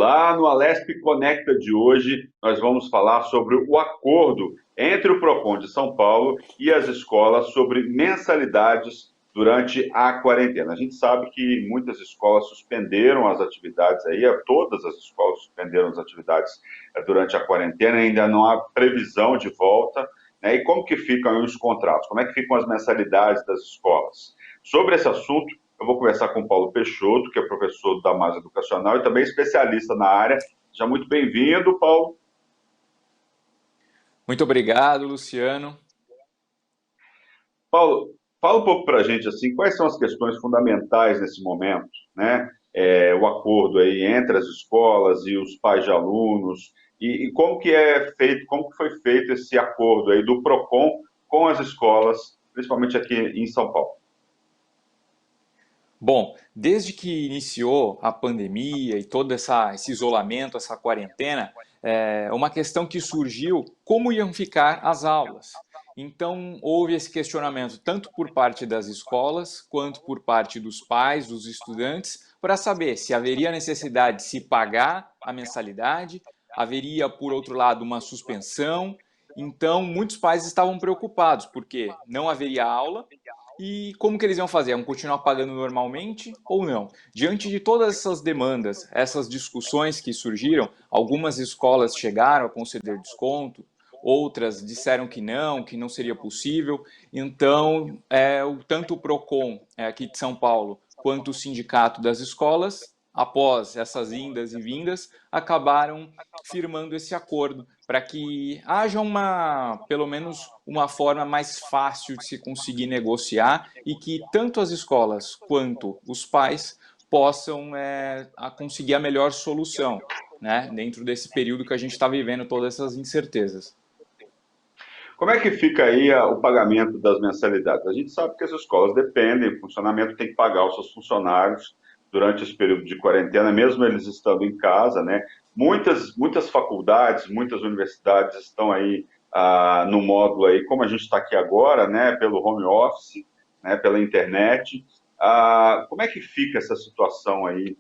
Olá, no Alesp Conecta de hoje nós vamos falar sobre o acordo entre o Procon de São Paulo e as escolas sobre mensalidades durante a quarentena. A gente sabe que muitas escolas suspenderam as atividades aí, todas as escolas suspenderam as atividades durante a quarentena, ainda não há previsão de volta, né? E como que ficam aí os contratos? Como é que ficam as mensalidades das escolas? Sobre esse assunto, eu vou conversar com o Paulo Peixoto, que é professor da Mais Educacional e também especialista na área. Seja muito bem-vindo, Paulo. Muito obrigado, Luciano. Paulo, fala um pouco para a gente assim, quais são as questões fundamentais nesse momento, né? O acordo aí entre as escolas e os pais de alunos e como que é feito, como que foi feito esse acordo aí do Procon com as escolas, principalmente aqui em São Paulo. Bom, desde que iniciou a pandemia e todo esse isolamento, essa quarentena, uma questão que surgiu, como iam ficar as aulas? Então, houve esse questionamento tanto por parte das escolas, quanto por parte dos pais, dos estudantes, para saber se haveria necessidade de se pagar a mensalidade, haveria, por outro lado, uma suspensão. Então, muitos pais estavam preocupados, porque não haveria aula. E como que eles iam fazer? Iam continuar pagando normalmente ou não? Diante de todas essas demandas, essas discussões que surgiram, algumas escolas chegaram a conceder desconto, outras disseram que não seria possível. Então, tanto o Procon aqui de São Paulo quanto o Sindicato das Escolas, após essas indas e vindas, acabaram firmando esse acordo para que haja pelo menos uma forma mais fácil de se conseguir negociar e que tanto as escolas quanto os pais possam conseguir a melhor solução, né, dentro desse período que a gente está vivendo todas essas incertezas. Como é que fica aí o pagamento das mensalidades? A gente sabe que as escolas dependem, o funcionamento tem que pagar os seus funcionários durante esse período de quarentena, mesmo eles estando em casa, né? Muitas faculdades, muitas universidades estão aí no módulo aí, como a gente está aqui agora, né? Pelo home office, né? Pela internet. Como é que fica essa situação aí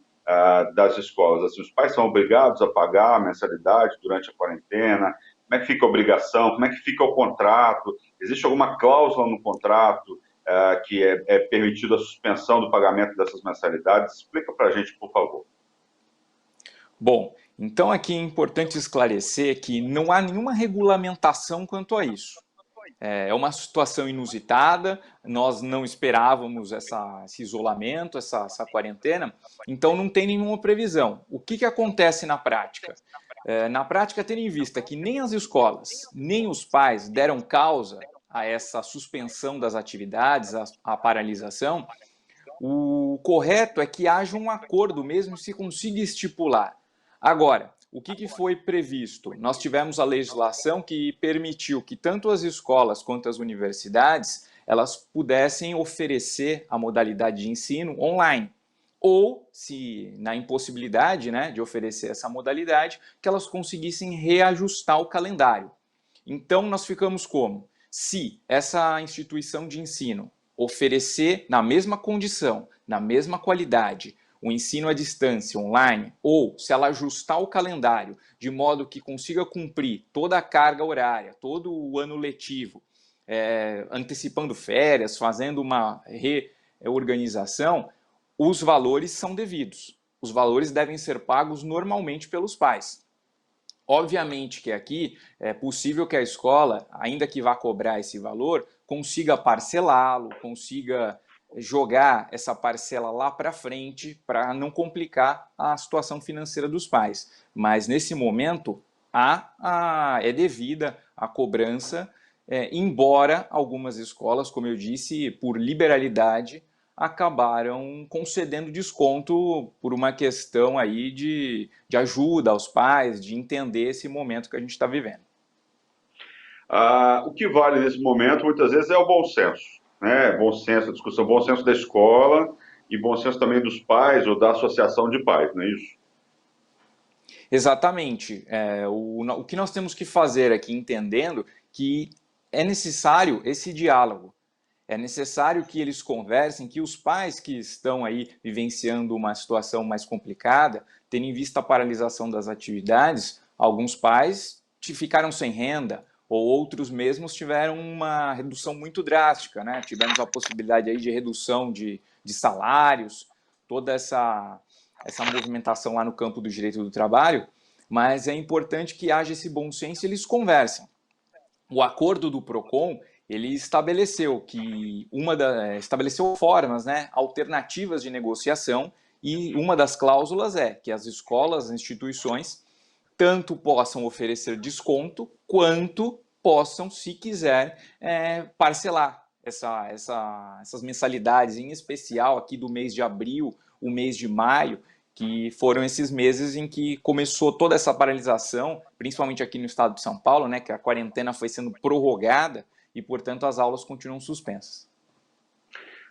das escolas? Assim, os pais são obrigados a pagar a mensalidade durante a quarentena? Como é que fica a obrigação? Como é que fica o contrato? Existe alguma cláusula no contrato que é permitido a suspensão do pagamento dessas mensalidades? Explica para a gente, por favor. Bom, então aqui é importante esclarecer que não há nenhuma regulamentação quanto a isso. É uma situação inusitada, nós não esperávamos esse isolamento, essa quarentena, então não tem nenhuma previsão. O que acontece na prática? Na prática, tendo em vista que nem as escolas, nem os pais deram causa a essa suspensão das atividades, a paralisação, o correto é que haja um acordo mesmo, se consiga estipular. Agora, o que foi previsto? Nós tivemos a legislação que permitiu que tanto as escolas quanto as universidades elas pudessem oferecer a modalidade de ensino online. Ou, se na impossibilidade, né, de oferecer essa modalidade, que elas conseguissem reajustar o calendário. Então, nós ficamos como? Se essa instituição de ensino oferecer na mesma condição, na mesma qualidade, o ensino à distância online, ou se ela ajustar o calendário de modo que consiga cumprir toda a carga horária, todo o ano letivo, antecipando férias, fazendo uma reorganização, os valores são devidos. Os valores devem ser pagos normalmente pelos pais. Obviamente que aqui é possível que a escola, ainda que vá cobrar esse valor, consiga parcelá-lo, consiga jogar essa parcela lá para frente para não complicar a situação financeira dos pais. Mas nesse momento é devida a cobrança, embora algumas escolas, como eu disse, por liberalidade, acabaram concedendo desconto por uma questão aí de ajuda aos pais, de entender esse momento que a gente está vivendo. O que vale nesse momento, muitas vezes, é o bom senso, né? Bom senso, a discussão, bom senso da escola e bom senso também dos pais ou da associação de pais, não é isso? Exatamente. O que nós temos que fazer aqui, entendendo que é necessário esse diálogo. É necessário que eles conversem, que os pais que estão aí vivenciando uma situação mais complicada, tendo em vista a paralisação das atividades, alguns pais ficaram sem renda, ou outros mesmos tiveram uma redução muito drástica, né? Tivemos a possibilidade aí de redução de salários, toda essa movimentação lá no campo do direito do trabalho, mas é importante que haja esse bom senso e eles conversem. O acordo do Procon, ele estabeleceu estabeleceu formas, né, alternativas de negociação, e uma das cláusulas é que as escolas, as instituições, tanto possam oferecer desconto, quanto possam, se quiser, parcelar essas mensalidades, em especial aqui do mês de abril, o mês de maio, que foram esses meses em que começou toda essa paralisação, principalmente aqui no estado de São Paulo, né, que a quarentena foi sendo prorrogada e, portanto, as aulas continuam suspensas.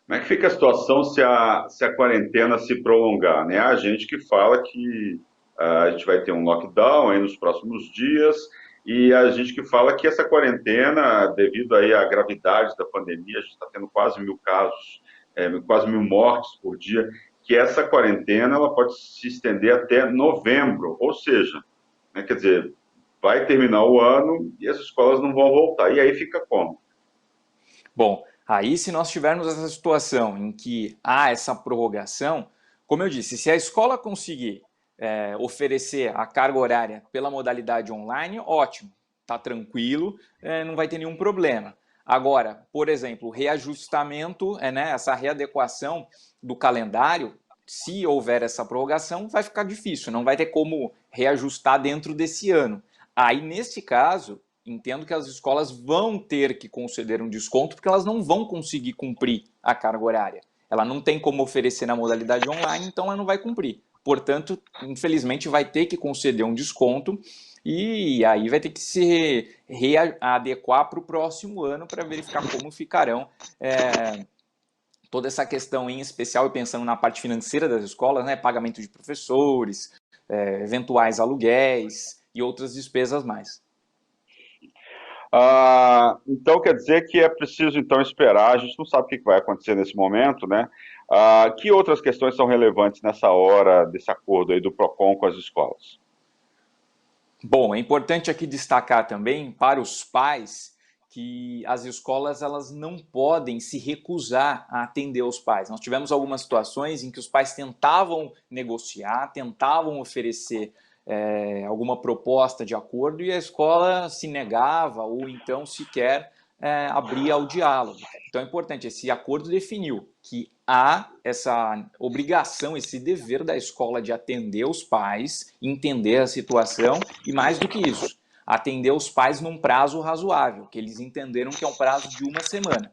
Como é que fica a situação se a quarentena se prolongar, né? Há gente que fala que a gente vai ter um lockdown aí nos próximos dias, e a gente que fala que essa quarentena, devido aí à gravidade da pandemia, a gente está tendo quase 1.000 casos, quase 1.000 mortes por dia, que essa quarentena ela pode se estender até novembro, ou seja, né, quer dizer, vai terminar o ano e as escolas não vão voltar. E aí fica como? Bom, aí se nós tivermos essa situação em que há essa prorrogação, como eu disse, se a escola conseguir oferecer a carga horária pela modalidade online, ótimo, está tranquilo, não vai ter nenhum problema. Agora, por exemplo, o reajustamento, né, essa readequação do calendário, se houver essa prorrogação, vai ficar difícil, não vai ter como reajustar dentro desse ano. Aí, nesse caso, entendo que as escolas vão ter que conceder um desconto, porque elas não vão conseguir cumprir a carga horária. Ela não tem como oferecer na modalidade online, então ela não vai cumprir. Portanto, infelizmente, vai ter que conceder um desconto e aí vai ter que se readequar para o próximo ano para verificar como ficarão toda essa questão, em especial, e pensando na parte financeira das escolas, né, pagamento de professores, eventuais aluguéis e outras despesas mais. Então quer dizer que é preciso então esperar, a gente não sabe o que vai acontecer nesse momento, né? Que outras questões são relevantes nessa hora desse acordo aí do Procon com as escolas? Bom, é importante aqui destacar também para os pais que as escolas elas não podem se recusar a atender os pais. Nós tivemos algumas situações em que os pais tentavam negociar, tentavam oferecer alguma proposta de acordo e a escola se negava ou então sequer abria ao diálogo. Então é importante, esse acordo definiu que há essa obrigação, esse dever da escola de atender os pais, entender a situação e, mais do que isso, atender os pais num prazo razoável, que eles entenderam que é um prazo de uma semana.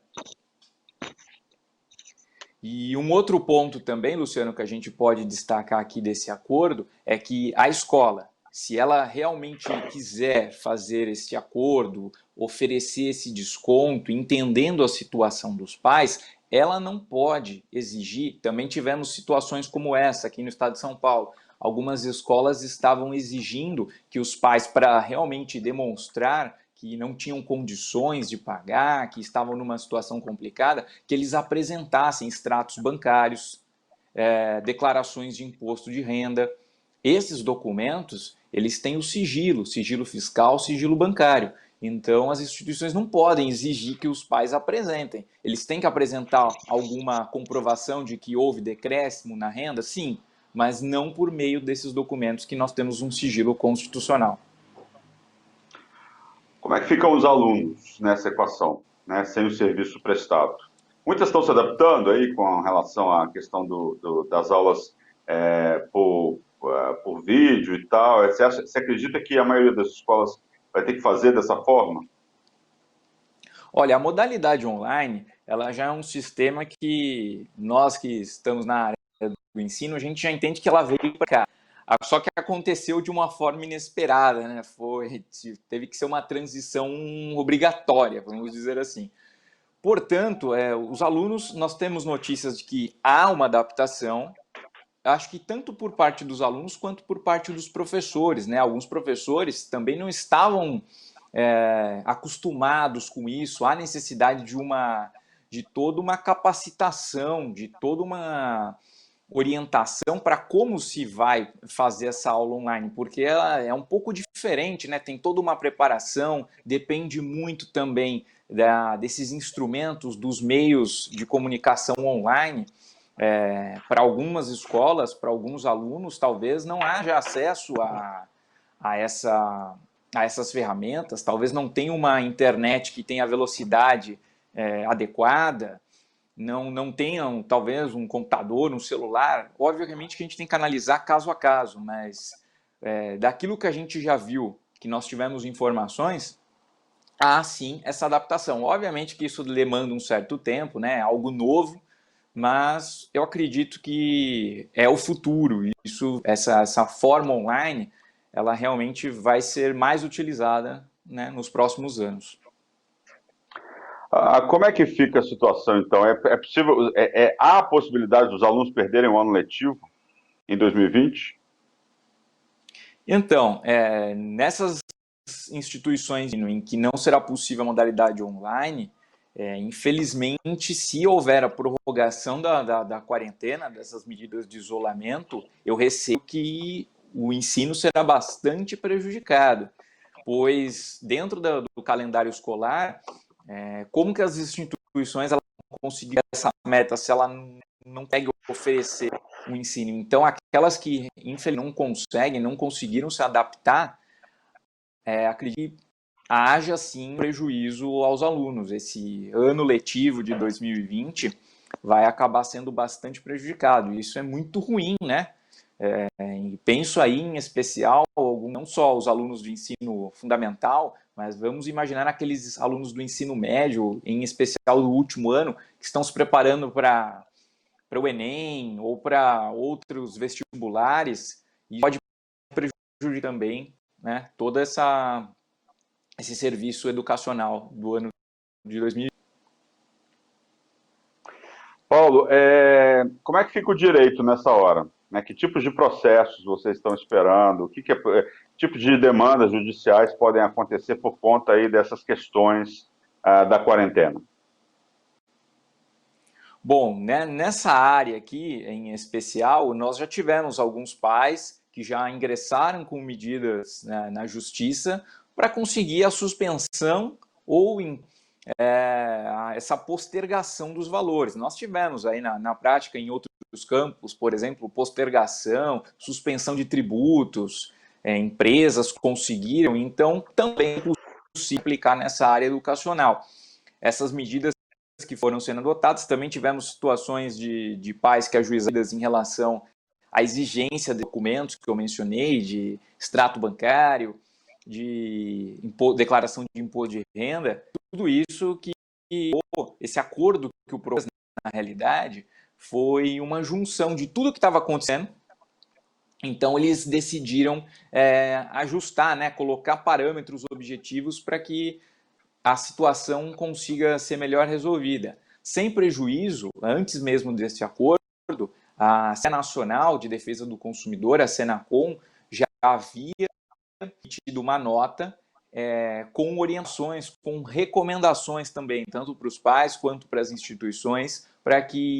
E um outro ponto também, Luciano, que a gente pode destacar aqui desse acordo é que a escola, se ela realmente quiser fazer esse acordo, oferecer esse desconto, entendendo a situação dos pais, ela não pode exigir. Também tivemos situações como essa aqui no estado de São Paulo. Algumas escolas estavam exigindo que os pais, para realmente demonstrar que não tinham condições de pagar, que estavam numa situação complicada, que eles apresentassem extratos bancários, declarações de imposto de renda. Esses documentos, eles têm o sigilo fiscal, sigilo bancário. Então, as instituições não podem exigir que os pais apresentem. Eles têm que apresentar alguma comprovação de que houve decréscimo na renda? Sim, mas não por meio desses documentos que nós temos um sigilo constitucional. Como é que ficam os alunos nessa equação, né, sem o serviço prestado? Muitas estão se adaptando aí com relação à questão das aulas por vídeo e tal. Você acredita que a maioria das escolas vai ter que fazer dessa forma? Olha, a modalidade online, ela já é um sistema que nós que estamos na área do ensino, a gente já entende que ela veio para cá. Só que aconteceu de uma forma inesperada, né? Teve que ser uma transição obrigatória, vamos dizer assim. Portanto, os alunos, nós temos notícias de que há uma adaptação, acho que tanto por parte dos alunos quanto por parte dos professores, né? Alguns professores também não estavam acostumados com isso, há necessidade de toda uma capacitação, de toda uma orientação para como se vai fazer essa aula online, porque ela é um pouco diferente, né? Tem toda uma preparação, depende muito também desses instrumentos, dos meios de comunicação online. Para algumas escolas, para alguns alunos, talvez não haja acesso a, essa, a essas ferramentas, talvez não tenha uma internet que tenha velocidade adequada, não tenham, talvez, um computador, um celular. Obviamente que a gente tem que analisar caso a caso, mas daquilo que a gente já viu, que nós tivemos informações, há sim essa adaptação. Obviamente que isso demanda um certo tempo, né? Algo novo, mas eu acredito que é o futuro. Essa forma online, ela realmente vai ser mais utilizada, né, nos próximos anos. Como é que fica a situação, então? É possível, há a possibilidade dos alunos perderem o ano letivo em 2020? Então, nessas instituições em que não será possível a modalidade online, infelizmente, se houver a prorrogação da quarentena, dessas medidas de isolamento, eu receio que o ensino será bastante prejudicado, pois dentro do calendário escolar, como que as instituições elas vão conseguir essa meta se ela não consegue oferecer um ensino? Então, aquelas que infelizmente não conseguem, não conseguiram se adaptar, acredito que haja sim prejuízo aos alunos. Esse ano letivo de 2020 vai acabar sendo bastante prejudicado. Isso é muito ruim, né? E penso aí em especial, não só os alunos do ensino fundamental, mas vamos imaginar aqueles alunos do ensino médio, em especial do último ano, que estão se preparando para o Enem ou para outros vestibulares, e pode prejudicar também, né, todo esse serviço educacional do ano de 2020. Paulo, como é que fica o direito nessa hora? Né? Que tipos de processos vocês estão esperando? Que tipo de demandas judiciais podem acontecer por conta aí dessas questões da quarentena? Bom, né, nessa área aqui, em especial, nós já tivemos alguns pais que já ingressaram com medidas, né, na justiça para conseguir a suspensão ou essa postergação dos valores. Nós tivemos aí na prática em outros campos, por exemplo, postergação, suspensão de tributos, empresas conseguiram, então também é possível aplicar nessa área educacional. Essas medidas que foram sendo adotadas, também tivemos situações de pais que ajuizaram em relação à exigência de documentos que eu mencionei, de extrato bancário, de declaração de imposto de renda, tudo isso que esse acordo que o propôs na realidade foi uma junção de tudo que estava acontecendo. Então eles decidiram ajustar, né, colocar parâmetros objetivos para que a situação consiga ser melhor resolvida. Sem prejuízo, antes mesmo desse acordo, a Secretaria Nacional de Defesa do Consumidor, a Senacom, já havia emitido uma nota com orientações, com recomendações também, tanto para os pais quanto para as instituições, para que